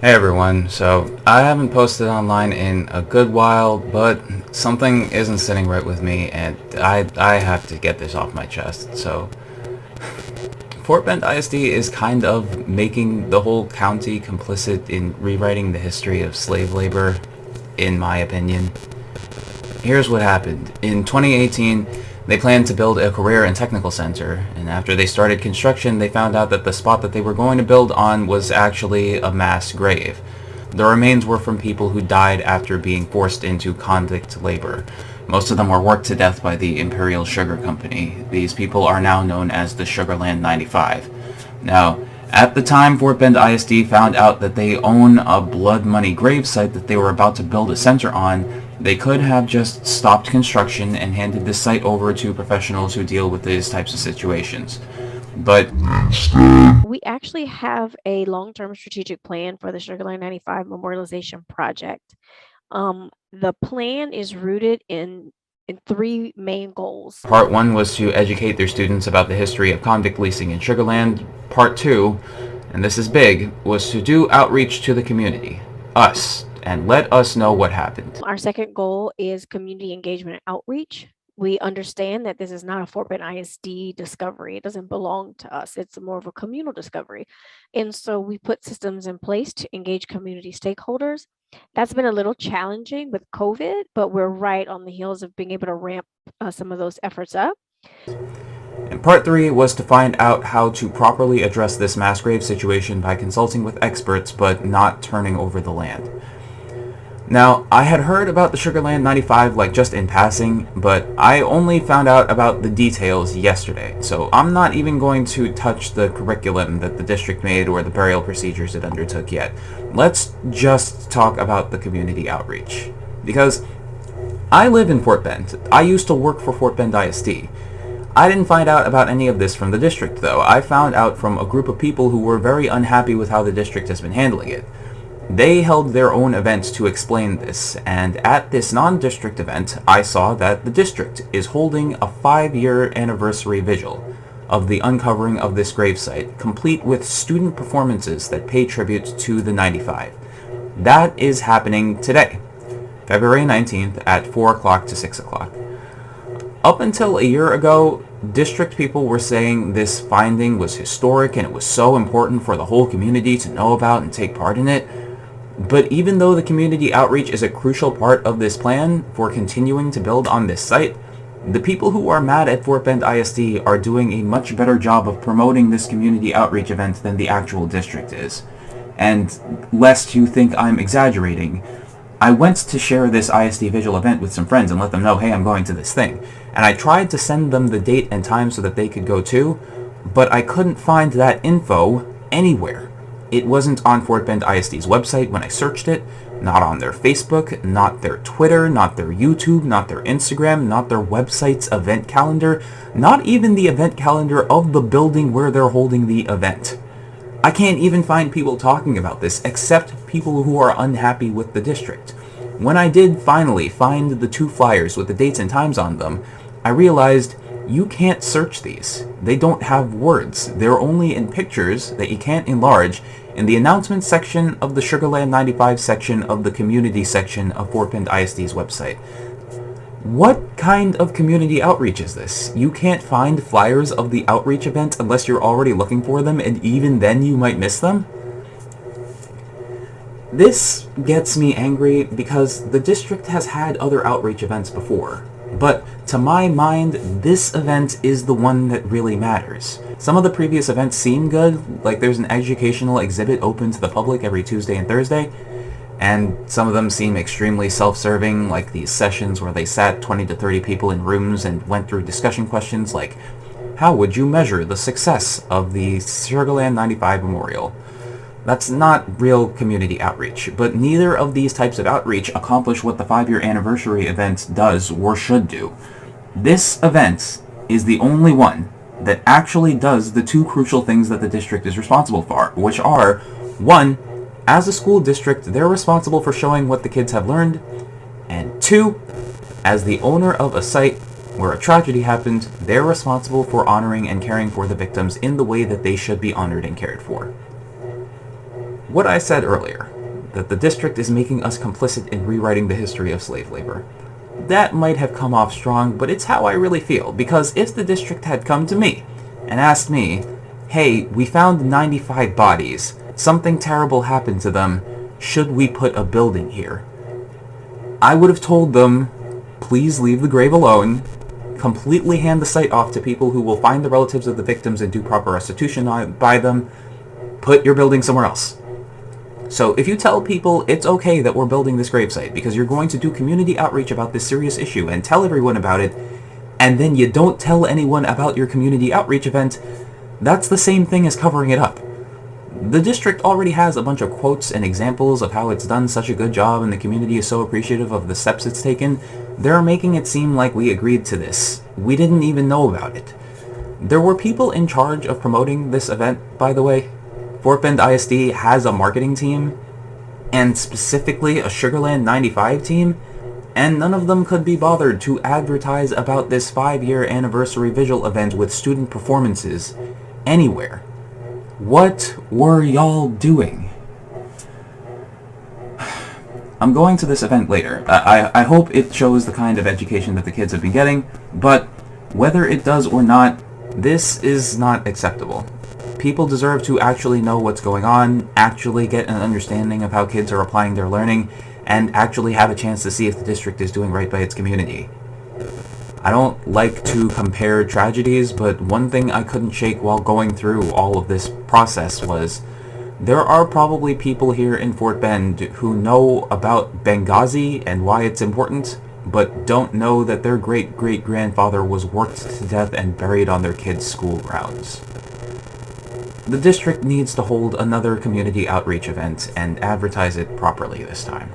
Hey everyone, so I haven't posted online in a good while, but something isn't sitting right with me and I have to get this off my chest. So Fort Bend ISD is kind of making the whole county complicit in rewriting the history of slave labor, in my opinion. Here's what happened. In 2018, they planned to build a career and technical center, and after they started construction, they found out that the spot that they were going to build on was actually a mass grave. The remains were from people who died after being forced into convict labor. Most of them were worked to death by the Imperial Sugar Company. These people are now known as the Sugarland 95. Now, at the time Fort Bend ISD found out that they own a blood money gravesite that they were about to build a center on, they could have just stopped construction and handed this site over to professionals who deal with these types of situations. But We actually have a long-term strategic plan for the Sugarland 95 Memorialization Project. The plan is rooted in three main goals. Part 1 was to educate their students about the history of convict leasing in Sugarland. Part 2, and this is big, was to do outreach to the community, us, and let us know what happened. Our second goal is community engagement and outreach. We understand that this is not a Fort Bend ISD discovery. It doesn't belong to us. It's more of a communal discovery. And so we put systems in place to engage community stakeholders. That's been a little challenging with COVID, but we're right on the heels of being able to ramp some of those efforts up. And part 3 was to find out how to properly address this mass grave situation by consulting with experts but not turning over the land. Now, I had heard about the Sugarland 95 just in passing, but I only found out about the details yesterday, so I'm not even going to touch the curriculum that the district made or the burial procedures it undertook yet. Let's just talk about the community outreach. Because I live in Fort Bend. I used to work for Fort Bend ISD. I didn't find out about any of this from the district, though. I found out from a group of people who were very unhappy with how the district has been handling it. They held their own event to explain this, and at this non-district event, I saw that the district is holding a 5-year anniversary vigil of the uncovering of this gravesite, complete with student performances that pay tribute to the 95. That is happening today, February 19th at 4 o'clock to 6 o'clock. Up until a year ago, district people were saying this finding was historic and it was so important for the whole community to know about and take part in it. But even though the community outreach is a crucial part of this plan for continuing to build on this site, the people who are mad at Fort Bend ISD are doing a much better job of promoting this community outreach event than the actual district is. And lest you think I'm exaggerating, I went to share this ISD Vigil event with some friends and let them know, hey, I'm going to this thing. And I tried to send them the date and time so that they could go too, but I couldn't find that info anywhere. It wasn't on Fort Bend ISD's website when I searched it, not on their Facebook, not their Twitter, not their YouTube, not their Instagram, not their website's event calendar, not even the event calendar of the building where they're holding the event. I can't even find people talking about this except people who are unhappy with the district. When I did finally find the 2 flyers with the dates and times on them, I realized you can't search these. They don't have words. They're only in pictures that you can't enlarge in the announcements section of the Sugarland 95 section of the community section of Fort Bend ISD's website. What kind of community outreach is this? You can't find flyers of the outreach event unless you're already looking for them, and even then you might miss them? This gets me angry because the district has had other outreach events before. But to my mind, this event is the one that really matters. Some of the previous events seem good, like there's an educational exhibit open to the public every Tuesday and Thursday, and some of them seem extremely self-serving, like these sessions where they sat 20 to 30 people in rooms and went through discussion questions like, how would you measure the success of the Sugarland 95 Memorial? That's not real community outreach, but neither of these types of outreach accomplish what the 5-year anniversary event does or should do. This event is the only one that actually does the 2 crucial things that the district is responsible for, which are, 1, as a school district, they're responsible for showing what the kids have learned, and 2, as the owner of a site where a tragedy happened, they're responsible for honoring and caring for the victims in the way that they should be honored and cared for. What I said earlier, that the district is making us complicit in rewriting the history of slave labor. That might have come off strong, but it's how I really feel, because if the district had come to me and asked me, hey, we found 95 bodies, something terrible happened to them, should we put a building here? I would have told them, please leave the grave alone, completely hand the site off to people who will find the relatives of the victims and do proper restitution by them, put your building somewhere else. So if you tell people it's okay that we're building this gravesite because you're going to do community outreach about this serious issue and tell everyone about it, and then you don't tell anyone about your community outreach event, that's the same thing as covering it up. The district already has a bunch of quotes and examples of how it's done such a good job and the community is so appreciative of the steps it's taken. They're making it seem like we agreed to this. We didn't even know about it. There were people in charge of promoting this event, by the way. Fort Bend ISD has a marketing team, and specifically a Sugarland 95 team, and none of them could be bothered to advertise about this 5-year anniversary visual event with student performances anywhere. What were y'all doing? I'm going to this event later. I hope it shows the kind of education that the kids have been getting, but whether it does or not, this is not acceptable. People deserve to actually know what's going on, actually get an understanding of how kids are applying their learning, and actually have a chance to see if the district is doing right by its community. I don't like to compare tragedies, but one thing I couldn't shake while going through all of this process was there are probably people here in Fort Bend who know about Benghazi and why it's important, but don't know that their great-great-grandfather was worked to death and buried on their kids' school grounds. The district needs to hold another community outreach event and advertise it properly this time.